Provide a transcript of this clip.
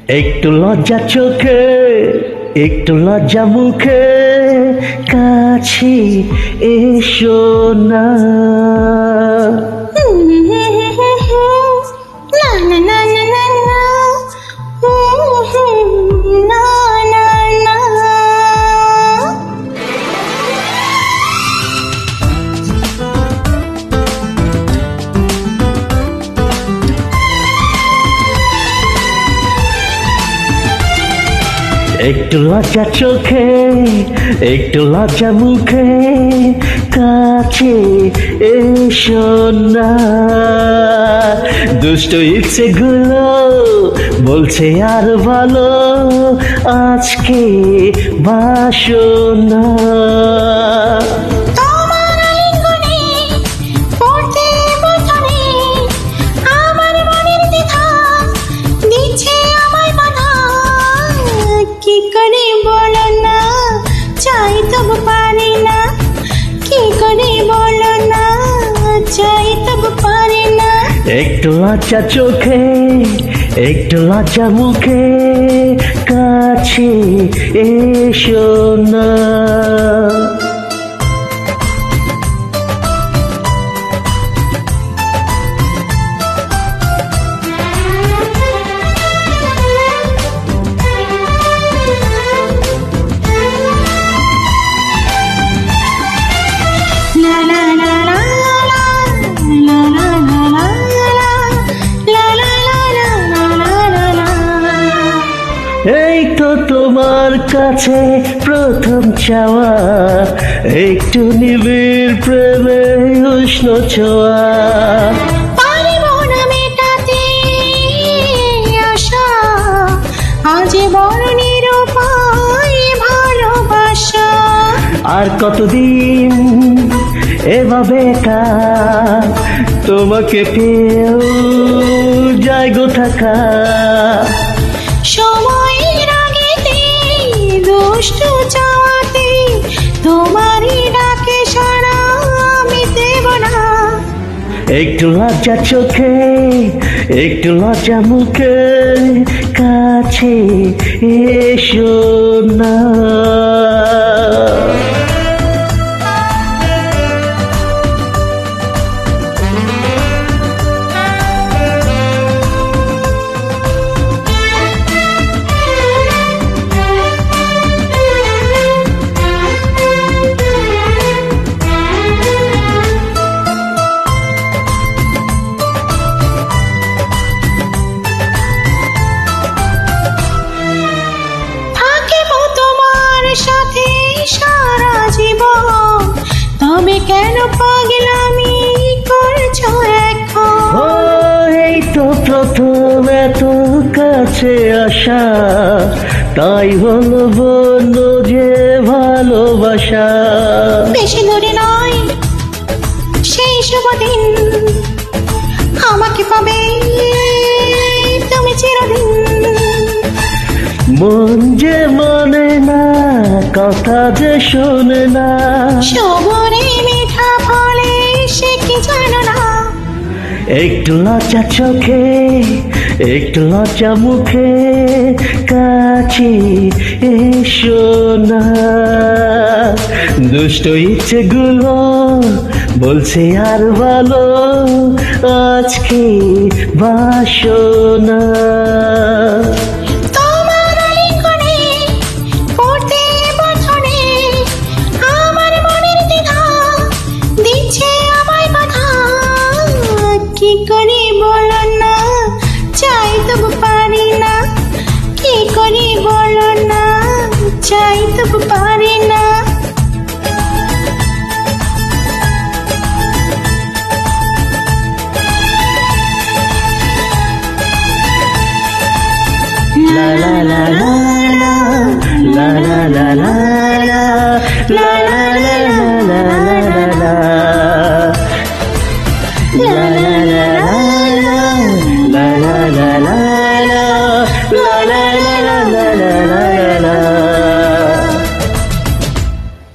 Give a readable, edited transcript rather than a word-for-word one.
একটু লজ্জা চোখে, একটু লজ্জা মুখে, কাছে এসো না। একটু লজ্জা চোখে, একটু লজ্জা মুখে, কাছে এসো না। দুষ্ট ইচ্ছে গুলো বলছে আর ভালো, আজকে বাসো না। কি করে বলো না, চাই তবু পারি না। কি করে বলো না, চাই তবু পারি না। একটু লজ্জা চোখে, একটু লজ্জা মুখে, কাছে এসো না। এই তো তোমার কাছে প্রথম চাওয়া, একটু নিবিড় প্রেমে উষ্ণ ছোঁয়া। পারিব না মেটাতে আশা, আজীবন নিরুপায় ভালোবাসা। আর কতদিন এভাবে একা তোমাকে পেয়েও যায় গো থাকা। সময়ের আগেতে দুষ্ট চাওয়াতে তোমারই ডাকে সাড়া আমি দেব না। একটু লজ্জা চোখে, একটু লজ্জা মুখে, কাছে এসো না। সাথে সারা জীবন, তবে কেন পাগলামি করছো এখন? ও এই তো প্রথম এত কাছে আসা, তাই হলো বলো যে ভালোবাসা। বেশি দূরে নয় সেই শুভ দিন, আমাকে পাবে তুমি চিরদিন। মন যে মানে না, কথা যে শোনে না, সবরে মিঠা ফলে সে কি জানো না। একটু লজ্জা চোখে, একটু লজ্জা মুখে, কাছে এসো না। দুষ্ট ইচ্ছে গুলো বলছে আর ভালো, আজকে বাসো না। কি করে বলো না, চাই তবু পারি না। কি করে বলো না, চাই তবু পারি না। La la la la la la la la la